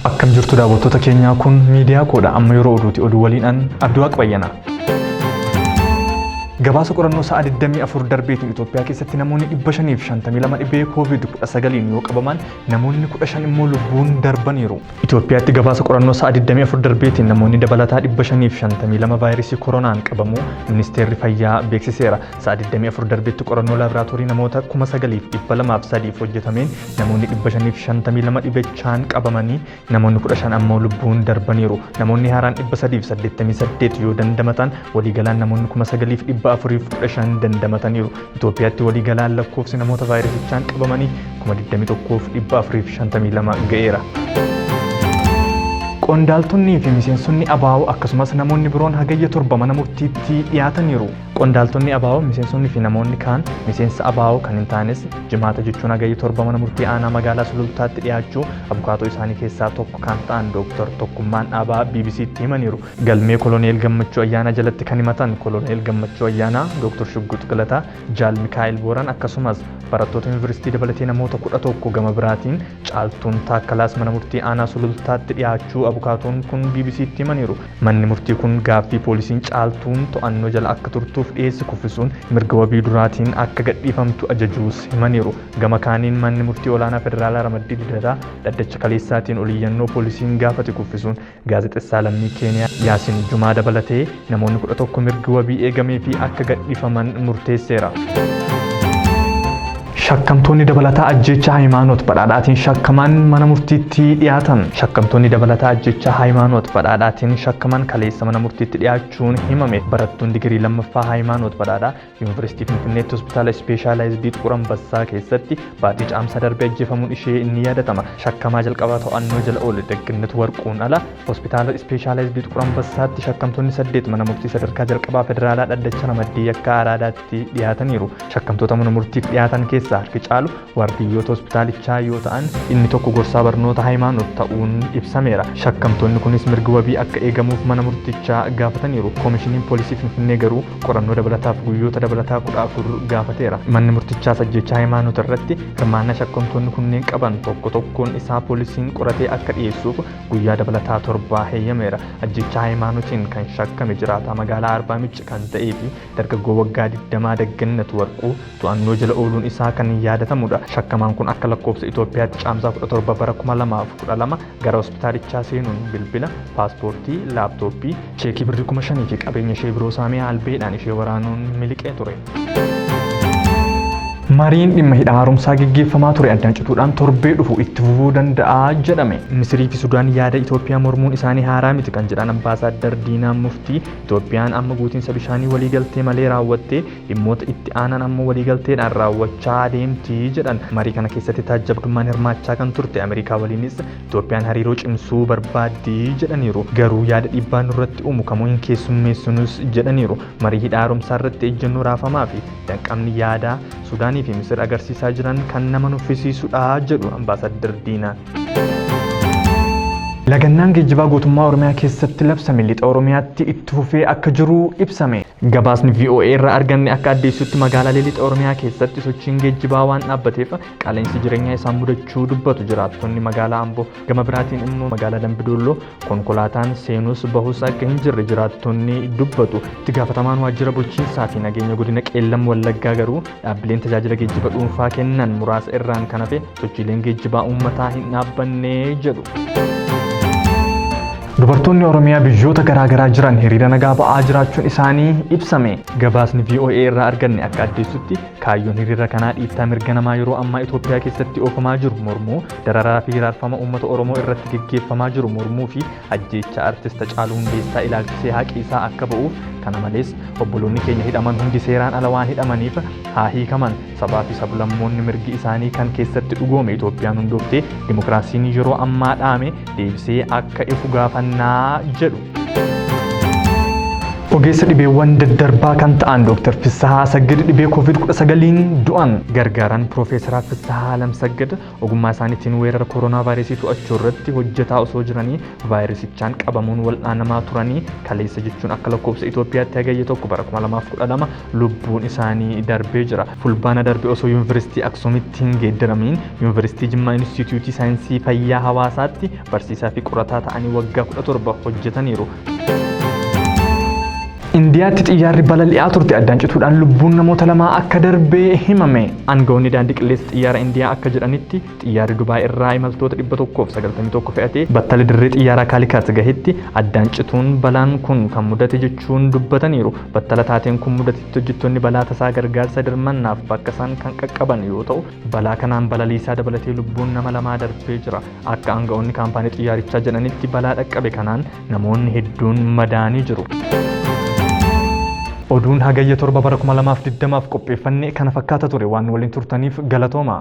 Akkam jirtu daawwattoota keenyaa, kun miidiyaa koodha. Amma yeroo oduuti. Oduu waliin Abduu Waaqbayyana. Gabaasa qorannoo sa'a 24 darbeetiin Itoophiyaa keessatti namoonni 552 dhibee COVID-19 yoo qabaman namoonni 15 immoo lubbuun darbaniiru. Itoophiyaatti gabaasa qorannoo sa'a 24 darbeetiin namoonni dabalataa 552 vaayirasii koronaan qabamuu ministeerri fayyaa beeksiseera. Sa'a 24 darbeetti qorannoo laaboraatoorii namoota 9,203 hojjetameen namoonni 552 dhibichaan qabamanii namoonni 15 ammoo lubbuun darbaniiru. Namoonni haaraan 388 yoo dandamatan waliigalaan namoonni 9,415 dandamataniiru. Itoophiyaatti waliigalaan lakkoofsi namoota vaayirasichaan qabamanii 21,452 ga'eera. Qondaaltonnii fi miseensonni ABO akkasumas namoonni biroon hagayya 7 mana murtiitti dhiyaataniiru. Qondaaltonni ABO, miseensonni fi namoonni kaan miseensa ABO kan hin taanes jimaata jechuun hagayya 7 mana murtii aanaa magaalaa Sulultaatti dhiyaachuu abukaatoo isaanii keessaa tokko kan ta'an Dr. Tokkummaan Dhaabaa BBC'tti himaniiru. Galmee Koloneel Gammachuu Ayyaanaa jalatti kan himatan Koloneel Gammachuu Ayyaanaa, Dr. Shugguut Galataa, Jaal Mikaa'el Booran akkasumas barattoota yuunivarsiitii dabalatee namoota 11 gama biraatiin Caaltuun Taakkalaas mana murtii aanaa Sulultaatti dhiyaachuu abukaatoon kun BBC'tti himaniiru. Manni murtii kun gaaffii poolisiin Caaltuun to'annoo jala akka turtuuf dhiyeesse kuffisuun mirga wabii duraatiin akka gadhiifamtu ajajuus himaniiru. Gama kaaniin manni murtii olaanaa federaalaa Ramaddii Didataa dhaddacha kaleessaatiin oliyyannoo poolisiin gaafate kuffisuun gaazexessaa lammii Keeniyaa Yaasin Jumaa dabalatee namoonni 11 mirgi wabii eegamee fi akka gadhiifaman murteesseera. Shakkamtoonni dabalataa ajjeechaa Hayimaanoot Badhaadhaatiin shakkaman mana murtiitti dhiyaatan. Shakkamtoonni dabalataa ajjeechaa Hayimaanoot Badhaadhaatiin shakkaman kaleessa mana murtiitti dhiyaachuun himame. Barattuun digirii lammaffaa Hayimaanoot Badhaadhaa Yuunivarsiitii Finfinneetti hospitaala ispeeshaalaayizidii Xiquur Ambassaa keessatti baatii caamsaa darbee ajjeefamuun ishee ni yaadatama. Shakkamaa jalqabaa to'annoo jala oole Degginnet Warquun ala hospitaala ispeeshaalaayizidii Xiquur Ambassaatti shakkamtoonni 8 mana murtii sadarkaa jalqabaa federaalaa dhaddacha Ramaddii yakka araadaatti dhiyaataniiru. Shakkamtoota mana murtiif dhiyaatan keessaa harki caalu waardiyyoota hospitaalichaa yoo ta'an inni tokko gorsaa barnoota Hayimaanoot ta'uun ibsameera. Shakkamtoonni kunis mirga wabii akka eegamuuf mana murtichaa gaafataniiru. Koomishiniin poolisii Finfinnee garuu qorannoo dabalataaf guyyoota dabalataa 14 gaafateera. Manni murtichaas ajjeechaa Hayimaanoot irratti hirmaannaa shakkamtoonni kunneen qaban tokko tokkoon isaa poolisiin qoratee akka dhiyeessuuf guyyaa dabalataa 7 heeyyameera. Ajjeechaa Hayimaanootiin kan shakkame jiraataa magaalaa Arbaa Minci kan ta'ee fi dargaggoo waggaa 20 Degginnet Warquu to'annoo jala ooluun isaa kan yaadatamudha. Shakkamaan kun akka lakkoofsa Itoophiyaatti caamsaa 17 bara 2012 gara hospitaalichaa seenuun bilbila, paaspoortii, laaptooppii, cheekii birrii 5,000 fi qabeenya ishee biroo saamee albeedhaan ishee waraanuun miliqee ture. Mariin dhimma hidha haaromsaa gaggeeffamaa ture addaan cituudhaan torbee dhufu itti fufuu danda'a jedhame. Misirii fi Sudaan yaada Itoophiyaa mormuun isaanii haaraa miti kan jedhan Ambaasaadder Diinaa Muftii Itoophiyaan amma guutiinsa bishaanii waliigaltee malee raawwattee dhimmoota itti aanan ammoo waliigalteedhaan raawwachaa adeemti jedhan. Marii kana keessatti taajjabdummaan hirmaachaa kan turte Ameerikaa waliinis Itoophiyaan hariiroo cimsuu barbaaddi jedhaniiru. Garuu yaada dhiibbaa nurratti uumu kamuu hin keessummeessinus jedhaniiru. Marii hidha haaromsaa irratti ejjennoo raafamaa fi danqamni yaadaa Sudaanii fi Misir agarsiisaa jiran kan nama nuffisiisudha jedhu Ambaasaadder Diinaan. Lagannaan geejjibaa guutummaa Oromiyaa keessatti labsame lixa Oromiyaatti itti fufee akka jiru ibsame. Gabaasni VOA irraa arganne akka addeessutti magaalaalee lixa Oromiyaa keessatti sochiin geejjibaa waan dhaabbateef qaala'insi jireenyaa isaan mudachuu dubbatu jiraattonni magaalaa Amboo. Gama biraatiin immoo magaalaa Dambidolloo konkolaataan seenus bahus akka hin jirre jiraattonni dubbatu. Itti gaafatamaan waajjira bulchiinsaa fi nageenya godina Qeellam Wallaggaa garuu dhaabbileen tajaajila geejjiba dhuunfaa kennan muraasa irraan kan hafe sochiileen geejjibaa uummataa hin dhaabbanne jedhu. Dubartoonni Oromiyaa biyyoota garaagaraa jiran hiriira nagaa ba'aa jiraachuun isaanii ibsame. Gabaasni VOA irraa arganne akka addeessutti kaayyoon hiriira kanaa dhiittaa mirga namaa yeroo ammaa Itoophiyaa keessatti oofamaa jiru mormuu, dararaa fi hiraarfama uummata Oromoo irratti gaggeeffamaa jiru mormuu fi ajjeechaa artist Hacaaluu Hundeessaa ilaalchisee haqi isaa akka ba'uuf, kana malees obboloonni keenya hidhaman hundi seeraan ala waan hidhamaniif haa hiikaman, sabaa fi sablammoonni mirgi isaanii kan keessatti dhugoome Itoophiyaan hundooftee dimokiraasiin yeroo ammaa dhaame deebisee akka ifu gaafannaa jedhu. Ogeessa dhibeewwan daddarbaa kan ta'an Dr. Fissahaa Assagid dhibee COVID-19 du'an gargaaran Piroofeesar Fissahaa Alamsagid ogummaa isaaniitiin weerara koronaa vaayirasii to'achuu irratti hojjetaa osoo jiranii vaayirasichaan qabamuun wal'aanamaa turanii kaleessa jechuun akka lakkoofsa Itoophiyaatti hagayya 1/2012 lubbuun isaanii darbee jira. Fulbaana darbe osoo Yuunivarsiitii Aksuumitti hin geeddaramiin Yuunivarsiitii Jimmaa Inistituutii Saayinsii Fayyaa Hawaasaatti barsiisaa fi qorataa ta'anii waggaa 17 hojjetaniiru. Indiyaatti xiyyaarri balali'aa turte addaan cituudhaan lubbuun namoota lamaa akka darbee himame. Aangawoonni daandii qilleensa xiyyaara Indiyaa akka jedhanitti xiyyaarri Dubaay irraa imaltoota 191 fe'atee battala dirree xiyyaaraa Kaalikaat gahetti addaan cituun balaan kun kan mudate jechuun dubbataniiru. Battala taateen kun mudatetti hojjettoonni balaa tasaa gargaarsa dirmannaaf bakka isaan kan qaqqaban yoo ta'u balaa kanaan balaliisaa dabalatee lubbuun nama lamaa darbee jira. Akka aangawoonni kaampaanii xiyyaarichaa jedhanitti balaa dhaqqabe kanaan namoonni hedduun madaanii jiru. Oduun hagayya 7/2020 qopheeffannee kana fakkaata ture waan waliin turtaniif galatooma.